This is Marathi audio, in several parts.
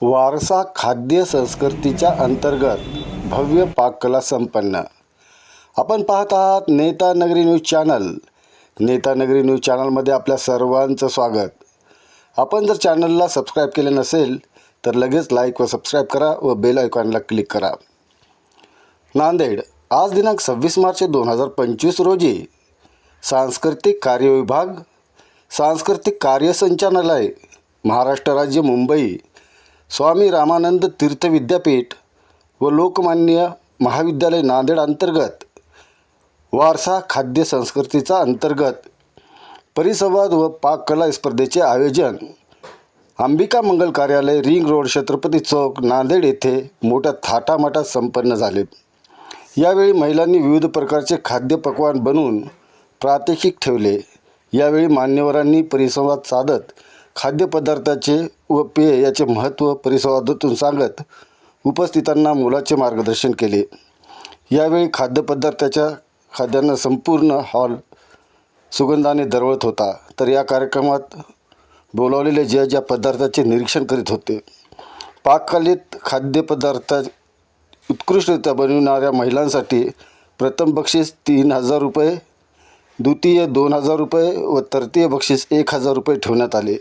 वारसा खाद्य संस्कृतीच्या अंतर्गत भव्य पाककला संपन्न। आपण पाहत आहात नेता नगरी न्यूज चॅनल। नेता नगरी न्यूज चॅनलमध्ये आपल्या सर्वांचं स्वागत। आपण जर चॅनलला सबस्क्राईब केले नसेल तर लगेच लाईक व सबस्क्राईब करा व बेल आयकॉनला क्लिक करा। नांदेड आज दिनांक 26 मार्च 2025 रोजी सांस्कृतिक कार्य विभाग, सांस्कृतिक कार्य संचालनालय, महाराष्ट्र राज्य, मुंबई, स्वामी रामानंद तीर्थ विद्यापीठ व लोकमान्य महाविद्यालय नांदेड अंतर्गत वारसा खाद्य संस्कृतीचा अंतर्गत परिसंवाद व पाककला स्पर्धेचे आयोजन अंबिका मंगल कार्यालय, रिंग रोड, छत्रपती चौक, नांदेड येथे मोठ्या थाटामाटात संपन्न झाले। यावेळी महिलांनी विविध प्रकारचे खाद्यपकवान बनवून प्रात्यक्षिक ठेवले। यावेळी मान्यवरांनी परिसंवाद साधत खाद्यपदार्थाचे व पेय याचे महत्त्व परिसंवादातून सांगत उपस्थितांना मोलाचे मार्गदर्शन केले। यावेळी खाद्यांना संपूर्ण हॉल सुगंधाने दरवळत होता। तर या कार्यक्रमात बोलावलेले ज्या पदार्थाचे निरीक्षण करीत होते, पाककलेत खाद्यपदार्थ उत्कृष्टरित्या बनविणाऱ्या महिलांसाठी प्रथम बक्षीस 3000 रुपये, द्वितीय 2000 रुपये व तृतीय बक्षीस 1000 रुपये ठेवण्यात आले।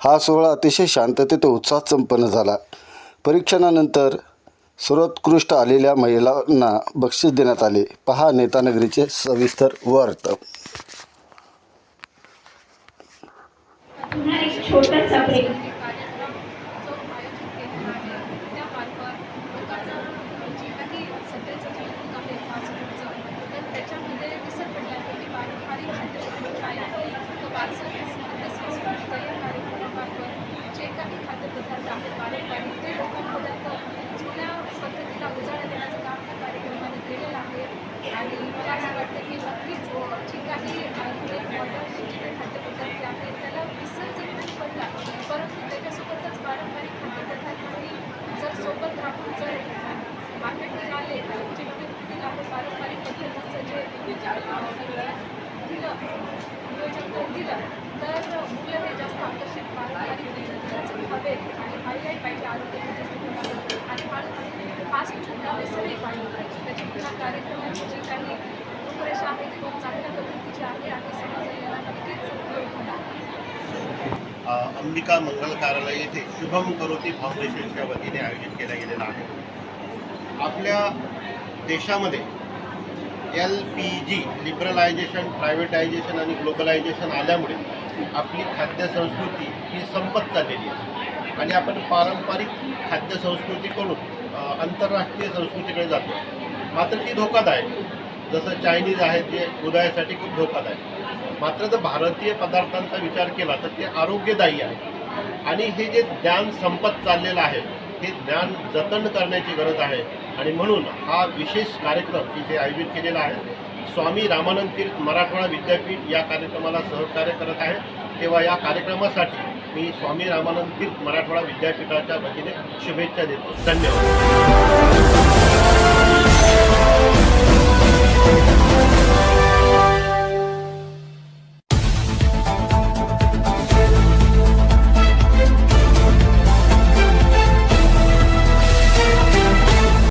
हा सोहळा अतिशय शांततेत व उत्साहात संपन्न झाला। परीक्षणानंतर सर्वोत्कृष्ट आलेल्या महिलांना बक्षीस देण्यात आले। पहा नेता नगरीचे सविस्तर वृत्त। आणि मला असं वाटतं की नक्कीच जे काही खाद्यपदार्थ आहेत त्याला विसर्जन नाही पडला, परंतु त्याच्यासोबतच पारंपरिक खाद्यपदार्थांनी जर सोबत राहून जर मार्केटमध्ये आले जे व्यक्तीला आपण पारंपरिक पद्धतीचं जे दिलं नियोजन दिलं तर मुलं हे जास्त आकर्षित पारंपरिक पद्धतीचं हवेत आणि खाल्ले पाहिजे आरोग्याच्या आणि फास्ट फूडला विसरही पाहिजे पाहिजे। त्याच्यामुळे हा कार्यक्रमाची जी काही रूपरेषा आहे ती खूप चांगल्या पद्धतीची आहे आणि समाजाला नक्कीच उपयोग होणार। अंबिका मंगल कार्यालय येथे शुभम करोती फाउंडेशनच्या वतीने आयोजित केला गेलेला आहे। आपल्या देशामध्ये LPG लिबरलायझेशन, प्रायव्हेटायझेशन आणि ग्लोबलायझेशन आल्यामुळे आपली खाद्य संस्कृती ही संपत चाललेली आहे आणि आपण पारंपरिक खाद्य संस्कृतीकडून आंतरराष्ट्रीय संस्कृतीकडे जातो। मात्र ती धोकादायक, जसं चायनीज आहे ते हृदयासाठी खूप धोकादायक। मात्र जर भारतीय पदार्थांचा विचार केला तर ते आरोग्यदायी आहे आणि हे जे ज्ञान संपत चाललेलं आहे हे ज्ञान जतन करण्याची गरज आहे आणि म्हणून हा विशेष कार्यक्रम इथे आयोजित केलेला आहे। स्वामी रामानंद तीर्थ मराठवाडा विद्यापीठ या कार्यक्रमाला सहकार्य करत आहे। तेव्हा या कार्यक्रमासाठी मी स्वामी रामानंद तीर्थ मराठवाडा विद्यापीठाच्या वतीने शुभेच्छा देतो। धन्यवाद।